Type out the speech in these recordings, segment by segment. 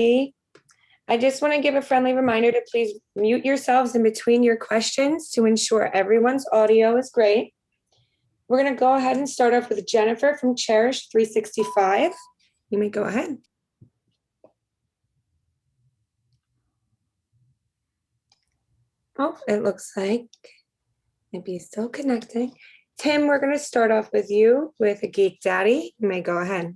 I just want to give a friendly reminder to please mute yourselves in between your questions to ensure everyone's audio is great. We're going to go ahead and start off with Jennifer from Cherish 365. You may go ahead. Oh, it looks like maybe he's still connecting. Tim, we're going to start off with you with a Geek Daddy. You may go ahead.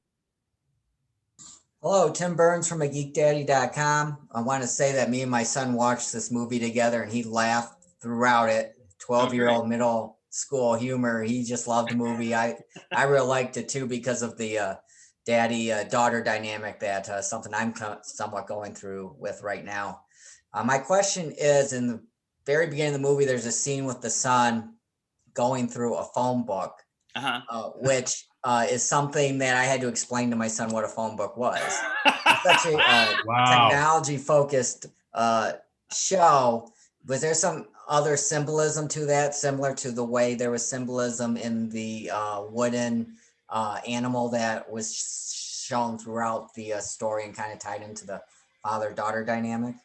Hello, Tim Burns from ageekdaddy.com. I want to say that me and my son watched this movie together and he laughed throughout it. 12-year-old middle school humor. He just loved the movie. I really liked it too because of the daddy-daughter dynamic that something I'm somewhat going through with right now. My question is, in the very beginning of the movie, there's a scene with the son going through a phone book, which is something that I had to explain to my son what a phone book was. It's such a technology-focused show. Was there some other symbolism to that, similar to the way there was symbolism in the wooden animal that was shown throughout the story and kind of tied into the father-daughter dynamic?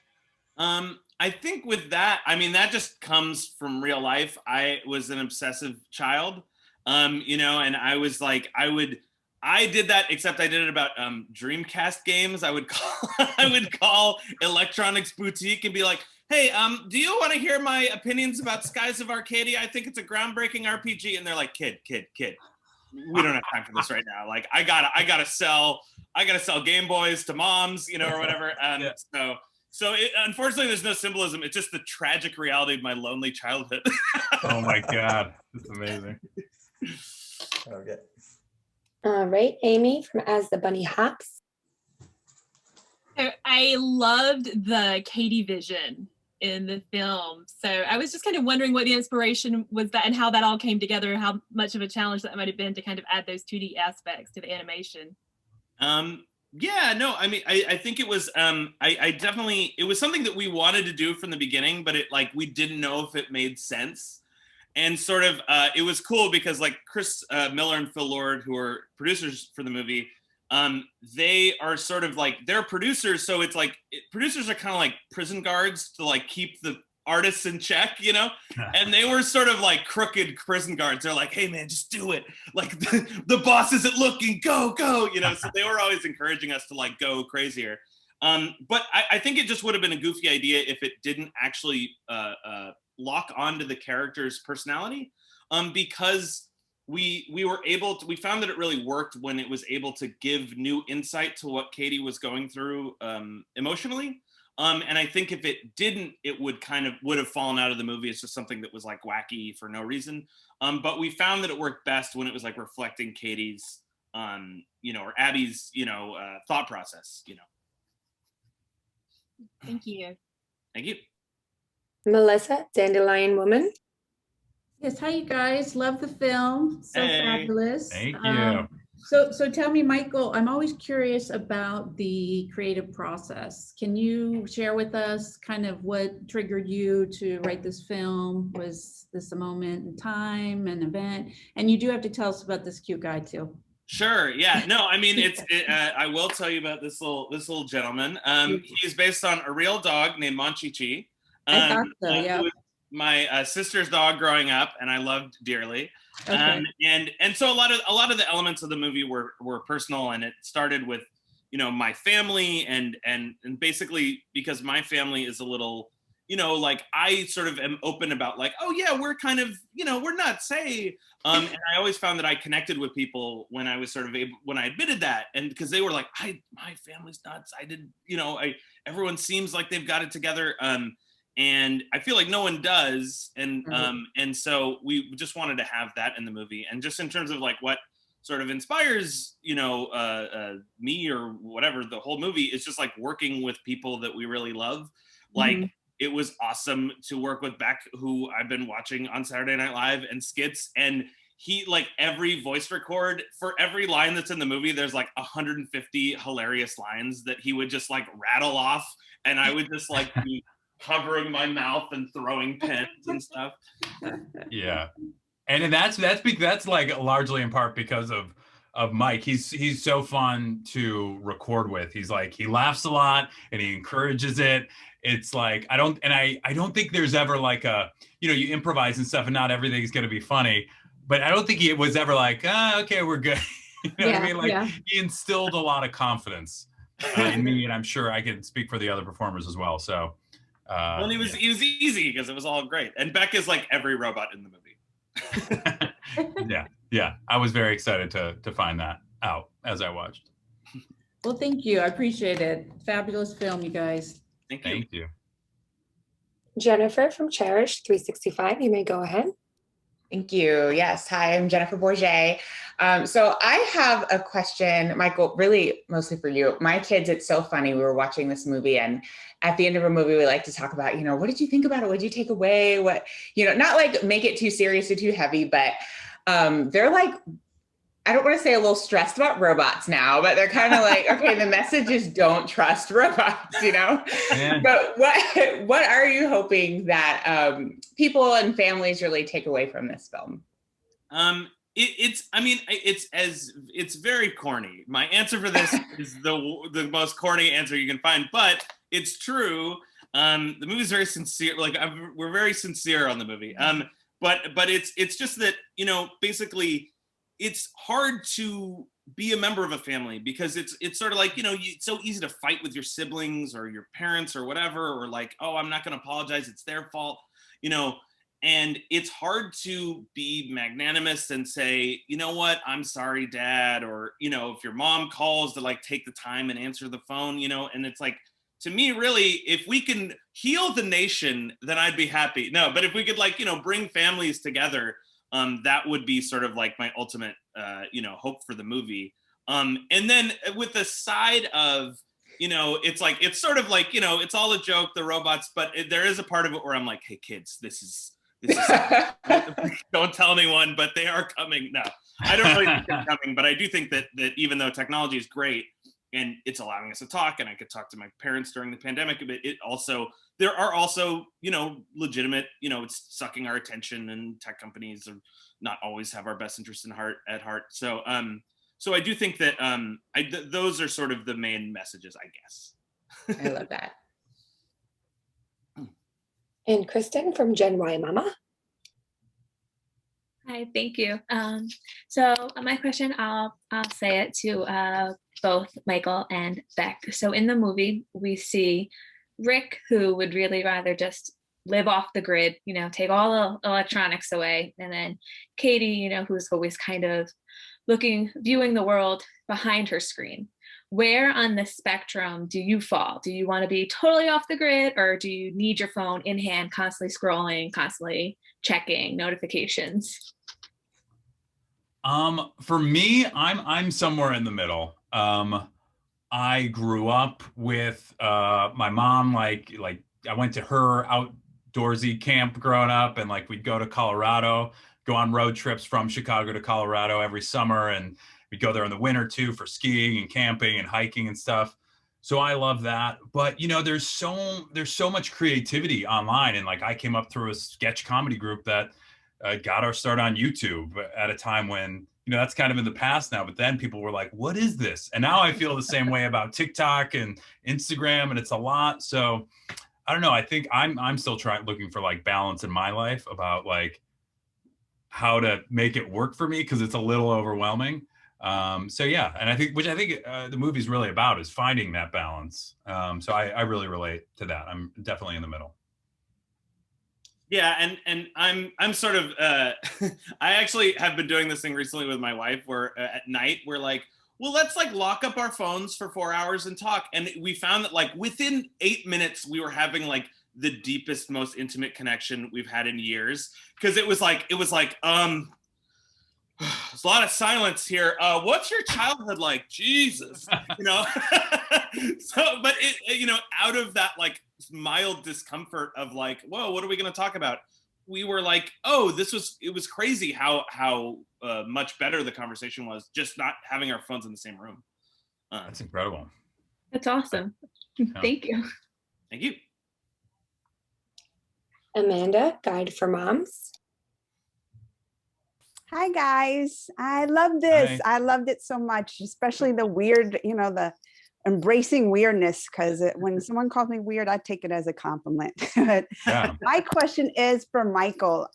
I think with that, I mean, that just comes from real life. I was an obsessive child, and I was like, I did that, except I did it about Dreamcast games. I would call Electronics Boutique and be like, hey, do you want to hear my opinions about Skies of Arcadia? I think it's a groundbreaking RPG. And they're like, kid, we don't have time for this right now. Like, I gotta sell Game Boys to moms, or whatever. Yeah. So unfortunately, there's no symbolism. It's just the tragic reality of my lonely childhood. Oh my God, that's amazing. Okay. All right, Amy from As the Bunny Hops. So I loved the Katie vision in the film. So I was just kind of wondering what the inspiration was that and how that all came together, how much of a challenge that might have been to kind of add those 2D aspects to the animation. Yeah, no, I mean, I think it was, I definitely, it was something that we wanted to do from the beginning, but we didn't know if it made sense. And sort of, it was cool because Chris Miller and Phil Lord, who are producers for the movie, they are sort of they're producers. So it's producers are kind of like prison guards to keep the artists in check, and they were sort of crooked prison guards. They're like, hey man, just do it. The boss isn't looking, go. So they were always encouraging us to go crazier. But I think it just would have been a goofy idea if it didn't actually lock onto the character's personality, because we found that it really worked when it was able to give new insight to what Katie was going through emotionally. And I think if it didn't, it would have fallen out of the movie. It's just something that was wacky for no reason. But we found that it worked best when it was reflecting Katie's, or Abby's, thought process, Thank you. Thank you. Melissa, Dandelion Woman. Yes, hi you guys. Love the film. So fabulous. Thank you. So tell me, Michael, I'm always curious about the creative process. Can you share with us kind of what triggered you to write this film? Was this a moment in time, an event? And you do have to tell us about this cute guy too. Sure. Yeah. No, I mean, I will tell you about this little gentleman. He's based on a real dog named Monchi-Chi. I thought so, yeah. My sister's dog growing up, and I loved dearly. Okay. And so a lot of the elements of the movie were personal, and it started with, my family and basically because my family is a little, I sort of am open about oh yeah, we're kind of, we're nuts, hey. And I always found that I connected with people when I was when I admitted that, and because they were like, my family's nuts. I did, everyone seems like they've got it together. And I feel like no one does. And so we just wanted to have that in the movie. And just in terms of what sort of inspires, me or whatever, the whole movie is just working with people that we really love. It was awesome to work with Beck, who I've been watching on Saturday Night Live and skits. And he, every voice record for every line that's in the movie, there's 150 hilarious lines that he would just rattle off. And I would just be covering my mouth and throwing pens and stuff. Yeah, and that's largely in part because of Mike. He's so fun to record with. He's like, he laughs a lot and he encourages it. It's like, I don't think there's ever like a, you improvise and stuff and not everything's going to be funny, but I don't think he was ever like, okay, we're good. You know what I mean? Like he instilled a lot of confidence in me, and I'm sure I can speak for the other performers as well. So, well, he was easy because it was all great. And Beck is like every robot in the movie. Yeah. I was very excited to find that out as I watched. Well, thank you. I appreciate it. Fabulous film, you guys. Thank you. Jennifer from Cherish 365, you may go ahead. Thank you. Yes. Hi, I'm Jennifer Bourget. So I have a question, Michael, really mostly for you. My kids, it's so funny. We were watching this movie, and at the end of a movie, we like to talk about, what did you think about it? What did you take away? What, not like make it too serious or too heavy, but they're like, I don't want to say a little stressed about robots now, but they're kind of like, okay, the message is don't trust robots, Yeah. But what are you hoping that people and families really take away from this film? It's very corny. My answer for this is the most corny answer you can find, but it's true. The movie's very sincere. Like we're very sincere on the movie. But it's just that, basically it's hard to be a member of a family because it's sort of like, it's so easy to fight with your siblings or your parents or whatever, or like, oh, I'm not going to apologize, it's their fault, and it's hard to be magnanimous and say, you know what, I'm sorry, Dad, or, if your mom calls, to like take the time and answer the phone, and it's like, to me, really, if we can heal the nation, then I'd be happy. No, but if we could bring families together, that would be sort of like my ultimate, hope for the movie. And then with the side of, it's sort of like, it's all a joke, the robots, but there is a part of it where I'm like, hey kids, this is don't tell anyone, but they are coming. No, I don't really think they're coming, but I do think that even though technology is great and it's allowing us to talk, and I could talk to my parents during the pandemic, but there are also, legitimate, it's sucking our attention, and tech companies are not always have our best interest at heart. So, so I do think that those are sort of the main messages, I guess. I love that. And Kristen from Gen Y Mama. Hi, thank you. So my question, I'll say it to both Michael and Beck. So in the movie, we see Rick, who would really rather just live off the grid, take all the electronics away. And then Katie, who's always kind of viewing the world behind her screen. Where on the spectrum do you fall? Do you want to be totally off the grid, or do you need your phone in hand, constantly scrolling, constantly checking notifications? For me, I'm somewhere in the middle. I grew up with my mom, like I went to her outdoorsy camp growing up, and like we'd go to Colorado, go on road trips from Chicago to Colorado every summer, and we'd go there in the winter too for skiing and camping and hiking and stuff. So I love that. But there's so much creativity online, and like I came up through a sketch comedy group that got our start on YouTube at a time when that's kind of in the past now. But then people were like, "What is this?" And now I feel the same way about TikTok and Instagram, and it's a lot. So I don't know. I think I'm still looking for like balance in my life about like how to make it work for me, because it's a little overwhelming. So yeah, and I think the movie's really about is finding that balance. So I really relate to that. I'm definitely in the middle. Yeah, and I'm sort of I actually have been doing this thing recently with my wife where at night we're like, well, let's like lock up our phones for 4 hours and talk. And we found that like within 8 minutes we were having like the deepest, most intimate connection we've had in years, because it was like there's a lot of silence here. What's your childhood like? Jesus, So, but it, out of that like mild discomfort of like, whoa, what are we going to talk about? We were like, oh, it was crazy how much better the conversation was just not having our phones in the same room. That's incredible. That's awesome. Yeah. Thank you. Thank you. Amanda, Guide for Moms. Hi guys, I love this. Hi. I loved it so much, especially the weird, the embracing weirdness, because when someone calls me weird, I take it as a compliment. But Yeah. my question is for Michael.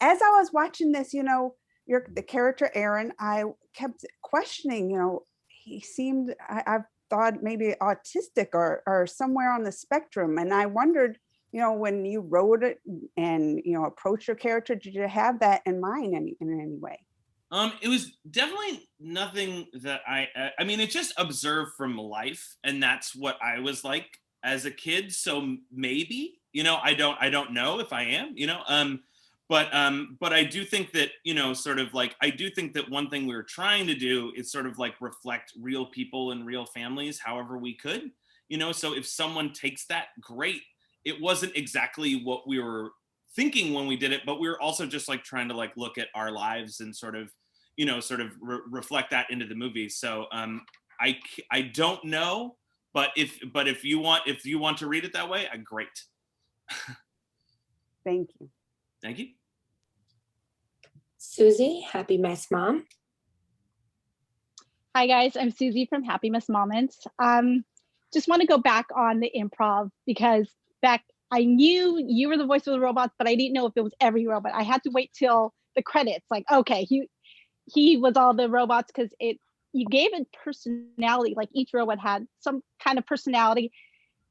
As I was watching this, the character Aaron, I kept questioning, he seemed, I've thought maybe autistic or somewhere on the spectrum. And I wondered, when you wrote it and, approached your character, did you have that in mind in any way? It was definitely nothing that I mean, it's just observed from life, and that's what I was like as a kid. So maybe, I don't know if I am, but I do think that, sort of like, I do think that one thing we were trying to do is sort of like reflect real people and real families, however we could, so if someone takes that, great. It wasn't exactly what we were thinking when we did it, but we were also just like trying to like look at our lives and sort of, reflect that into the movie. So I don't know, but if you want to read it that way, great. Thank you. Thank you. Susie, Happy Mess Mom. Hi guys, I'm Susie from Happy Mess Moments. Just want to go back on the improv because Beck, I knew you were the voice of the robots, but I didn't know if it was every robot. I had to wait till the credits. Like, okay, he was all the robots because you gave it personality. Like each robot had some kind of personality.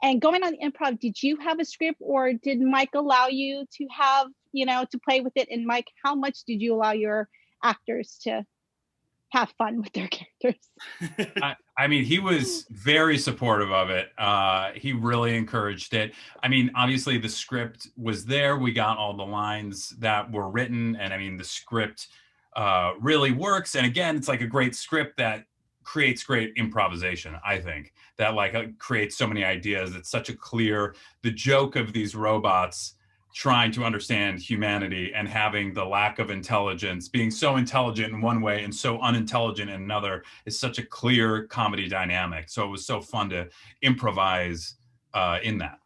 And going on the improv, did you have a script or did Mike allow you to have, to play with it? And Mike, how much did you allow your actors to have fun with their characters? I mean, he was very supportive of it. He really encouraged it. I mean, obviously the script was there. We got all the lines that were written. And I mean, the script really works. And again, it's like a great script that creates great improvisation, I think, that like creates so many ideas. It's such a clear, the joke of these robots trying to understand humanity and having the lack of intelligence, being so intelligent in one way and so unintelligent in another, is such a clear comedy dynamic. So it was so fun to improvise in that.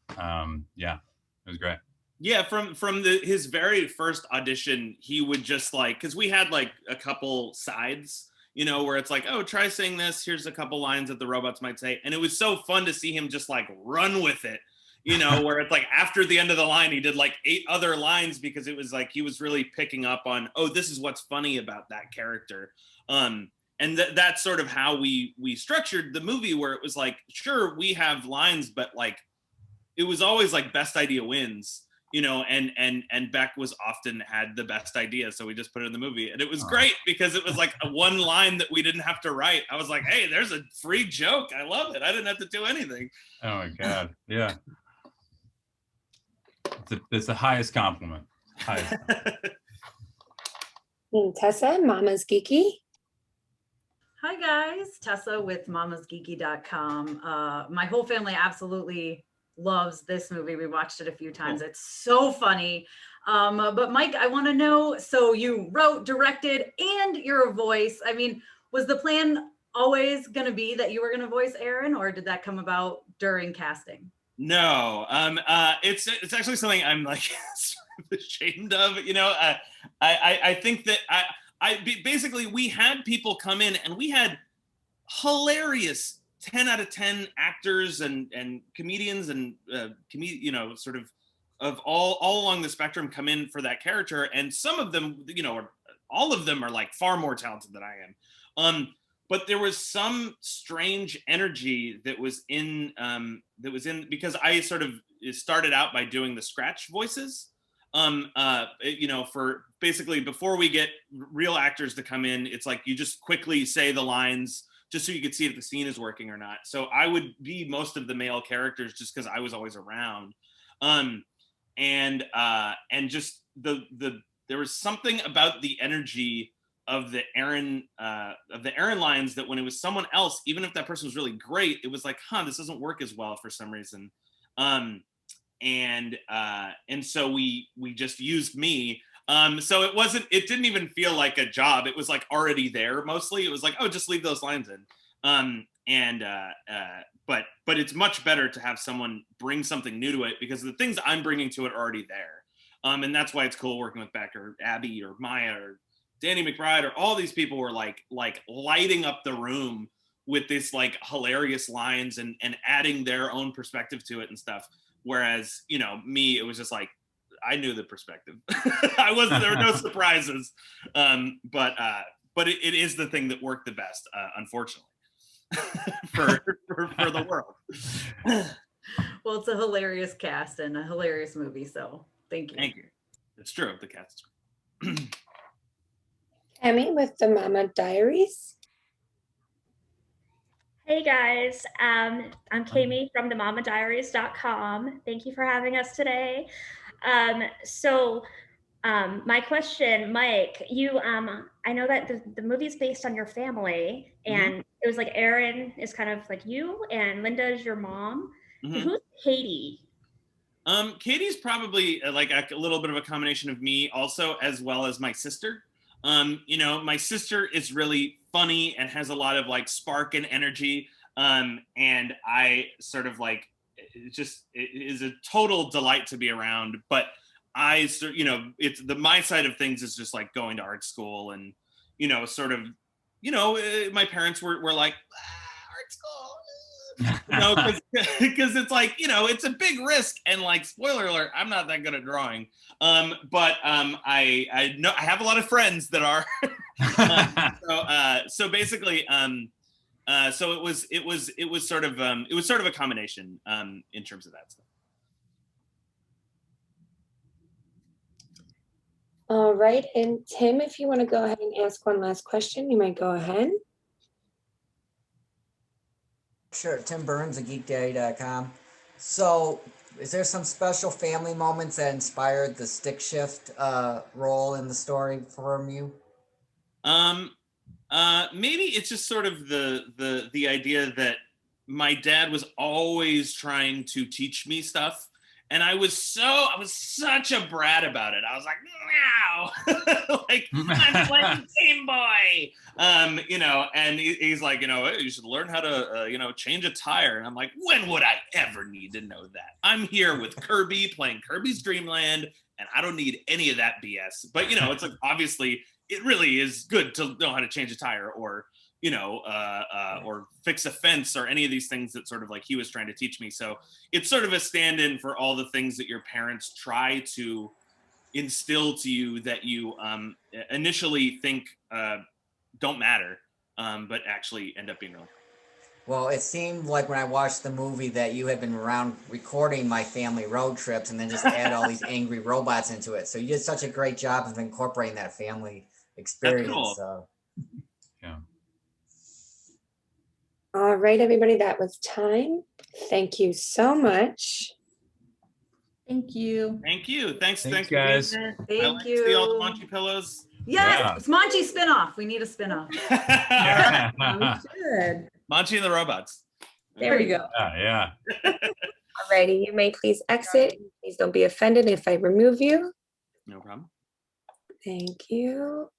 Yeah, it was great. Yeah, from his very first audition, he would just like, because we had like a couple sides, where it's like, oh, try saying this. Here's a couple lines that the robots might say. And it was so fun to see him just like run with it. Where it's like after the end of the line, he did like 8 other lines because it was like he was really picking up on, oh, this is what's funny about that character. And that's sort of how we structured the movie, where it was like, sure, we have lines, but like it was always like best idea wins, and Beck was often had the best idea. So we just put it in the movie. And it was great because it was like a one line that we didn't have to write. I was like, hey, there's a free joke. I love it. I didn't have to do anything. Oh my God. Yeah. It's the highest compliment. Highest. Tessa, Mama's Geeky. Hi guys, Tessa with mamasgeeky.com. My whole family absolutely loves this movie. We watched it a few times. It's so funny. But Mike, I want to know, so you wrote, directed, and you're a voice. I mean, was the plan always going to be that you were going to voice Aaron, or did that come about during casting? No, it's actually something I'm like sort of ashamed of. I think that basically we had people come in and we had hilarious 10 out of 10 actors and comedians and sort of all along the spectrum come in for that character, and some of them, all of them are like far more talented than I am. But there was some strange energy that was in because I sort of started out by doing the scratch voices, for basically before we get real actors to come in, it's like you just quickly say the lines just so you could see if the scene is working or not. So I would be most of the male characters just because I was always around, and just there was something about the energy of the Aaron lines that when it was someone else, even if that person was really great, it was like, this doesn't work as well for some reason. And so we just used me. So it didn't even feel like a job. It was like already there mostly. It was like, oh, just leave those lines in. But it's much better to have someone bring something new to it because the things I'm bringing to it are already there. And that's why it's cool working with Beck or Abby or Maya or Danny McBride, or all these people were like lighting up the room with this like hilarious lines and adding their own perspective to it and stuff. Whereas, you know, me, it was just like, I knew the perspective. There were no surprises. But it is the thing that worked the best, unfortunately, for the world. Well, it's a hilarious cast and a hilarious movie, so thank you. Thank you. It's true, the cast. Emmy with the Mama Diaries. Hey guys, I'm Kami from themamadiaries.com. Thank you for having us today. My question, Mike, you, I know that the movie's based on your family, and it was like Aaron is kind of like you, and Linda is your mom. So who's Katie? Katie's probably like a little bit of a combination of me also, as well as my sister. You know, my sister is really funny and has a lot of like spark and energy. And I sort of like, it is a total delight to be around. But you know, it's my side of things is just like going to art school and, you know, sort of, you know, my parents were like, art school. You know, because it's like, you know, it's a big risk, and like, spoiler alert, I'm not that good at drawing. But I know I have a lot of friends that are. So basically, so it was sort of a combination in terms of that stuff. All right, and Tim, if you want to go ahead and ask one last question, you might go ahead. Sure, Tim Burns at geekdaddy.com. So, is there some special family moments that inspired the stick shift role in the story from you? Maybe it's just sort of the idea that my dad was always trying to teach me stuff, and I was such a brat about it. I was like, no, like, I'm playing Game Boy, you know. And he's like, you know, hey, you should learn how to, you know, change a tire. And I'm like, when would I ever need to know that? I'm here with Kirby playing Kirby's Dream Land, and I don't need any of that BS. But you know, it's like, obviously, it really is good to know how to change a tire, or, you know, or fix a fence, or any of these things that sort of like he was trying to teach me. So it's sort of a stand-in for all the things that your parents try to instill to you that you initially think don't matter, but actually end up being real. Well, it seemed like when I watched the movie that you had been around recording my family road trips and then just add all these angry robots into it. So you did such a great job of incorporating that family experience. That's cool. So. Yeah. All right, everybody, that was time. Thank you so much. Thank you. Thank you. Thanks guys. Thank you. See all the Monty pillows. Yes, Yeah. it's Monty spinoff. We need a spinoff. We should. Monty and the Robots. There we go. Yeah. Alrighty, you may please exit. Please don't be offended if I remove you. No problem. Thank you.